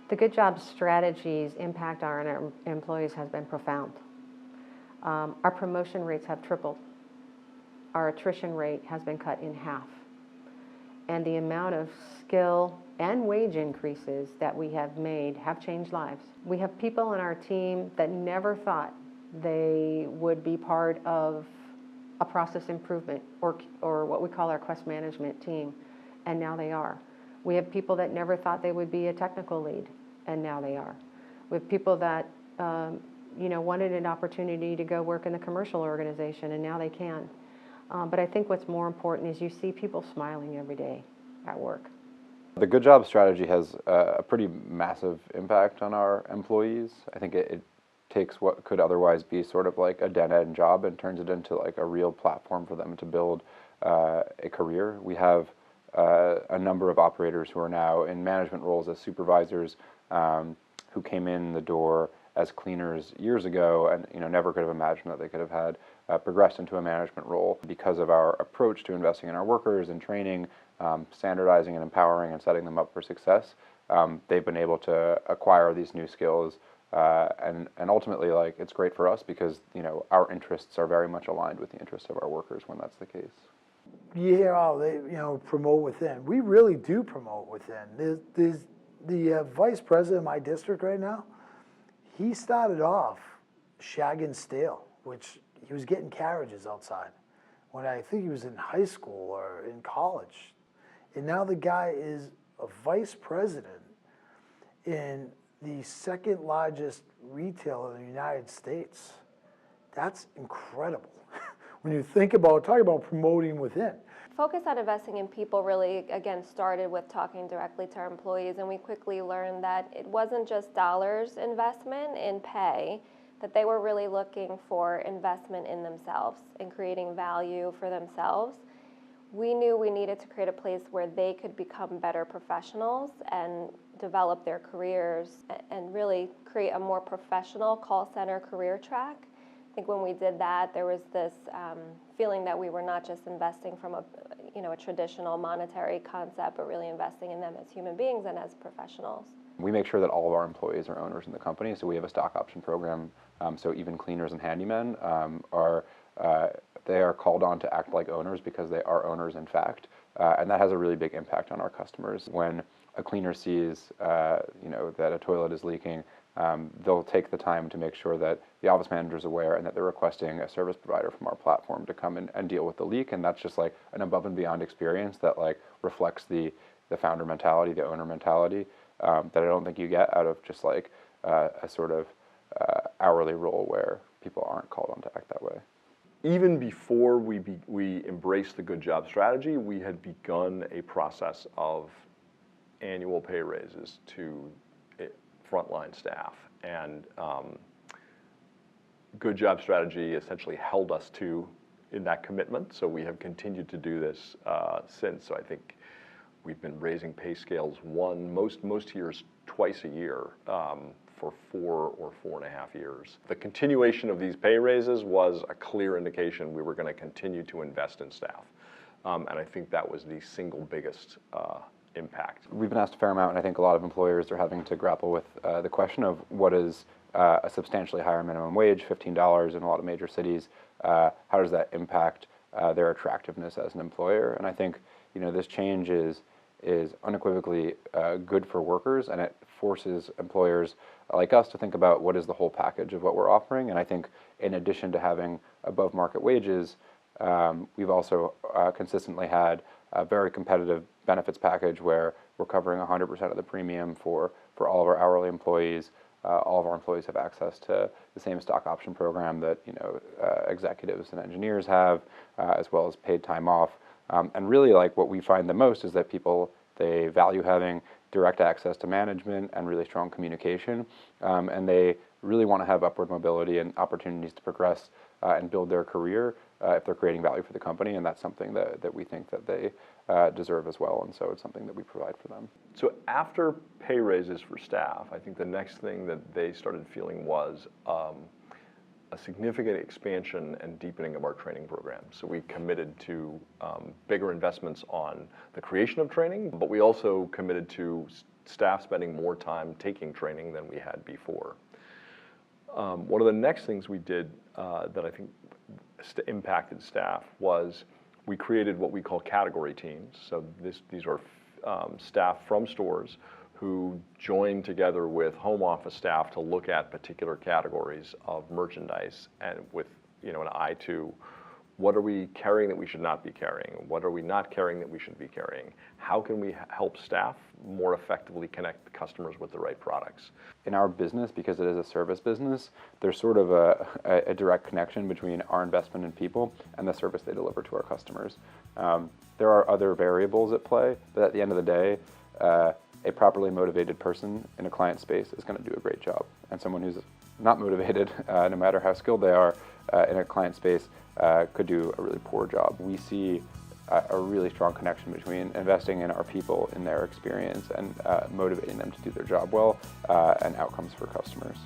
The Good Job Strategy's impact on our employees has been profound. Our promotion rates have tripled. Our attrition rate has been cut in half. And the amount of skill and wage increases that we have made have changed lives. We have people on our team that never thought they would be part of a process improvement or what we call our quest management team, and now they are. We have people that never thought they would be a technical lead, and now they are. We have people that wanted an opportunity to go work in the commercial organization, and now they can. But I think what's more important is you see people smiling every day at work. The Good Job Strategy has a pretty massive impact on our employees. I think it takes what could otherwise be sort of like a dead-end job and turns it into like a real platform for them to build a career. We have a number of operators who are now in management roles as supervisors who came in the door as cleaners years ago and never could have imagined that they could have had progressed into a management role because of our approach to investing in our workers and training, standardizing and empowering and setting them up for success. They've been able to acquire these new skills and ultimately, like, it's great for us because our interests are very much aligned with the interests of our workers when that's the case. You hear, oh, they promote within. We really do promote within. There's the vice president of my district right now. He started off shagging steel, which he was getting carriages outside when I think he was in high school or in college. And now the guy is a vice president in the second largest retailer in the United States. That's incredible. When you think about, talk about promoting within. Focus on investing in people really, again, started with talking directly to our employees, and we quickly learned that it wasn't just dollars investment in pay, that they were really looking for investment in themselves and creating value for themselves. We knew we needed to create a place where they could become better professionals and develop their careers and really create a more professional call center career track. I think when we did that, there was this feeling that we were not just investing from a traditional monetary concept, but really investing in them as human beings and as professionals. We make sure that all of our employees are owners in the company, so we have a stock option program. So even cleaners and handymen they are called on to act like owners because they are owners in fact, and that has a really big impact on our customers. When a cleaner sees that a toilet is leaking, they'll take the time to make sure that the office manager is aware and that they're requesting a service provider from our platform to come in and deal with the leak. And that's just like an above and beyond experience that like reflects the founder mentality, the owner mentality that I don't think you get out of just like a sort of hourly role where people aren't called on to act that way. Even before we embraced the Good Job Strategy, we had begun a process of annual pay raises to frontline staff, and Good Job Strategy essentially held us in that commitment. So we have continued to do this since. So I think we've been raising pay scales most years twice a year for 4 or 4.5 years. The continuation of these pay raises was a clear indication we were going to continue to invest in staff, and I think that was the single biggest impact. We've been asked a fair amount, and I think a lot of employers are having to grapple with the question of what is a substantially higher minimum wage, $15 in a lot of major cities. How does that impact their attractiveness as an employer? And I think this change is unequivocally good for workers, and it forces employers like us to think about what is the whole package of what we're offering. And I think in addition to having above market wages, we've also consistently had a very competitive benefits package where we're covering 100% of the premium for all of our hourly employees. All of our employees have access to the same stock option program that executives and engineers have, as well as paid time off. And really, like, what we find the most is that they value having direct access to management and really strong communication, and they really want to have upward mobility and opportunities to progress and build their career if they're creating value for the company, and that's something that we think that they deserve as well, and so it's something that we provide for them. So after pay raises for staff, I think the next thing that they started feeling was a significant expansion and deepening of our training program. So we committed to bigger investments on the creation of training, but we also committed to staff spending more time taking training than we had before. One of the next things we did that I think impacted staff was we created what we call category teams. So these are staff from stores who join together with home office staff to look at particular categories of merchandise, and with an eye to what are we carrying that we should not be carrying? What are we not carrying that we should be carrying? How can we help staff more effectively connect customers with the right products? In our business, because it is a service business, there's sort of a direct connection between our investment in people and the service they deliver to our customers. There are other variables at play, but at the end of the day, a properly motivated person in a client space is going to do a great job. And someone who's not motivated, no matter how skilled they are in a client space, could do a really poor job. We see a really strong connection between investing in our people, in their experience, and motivating them to do their job well, and outcomes for customers.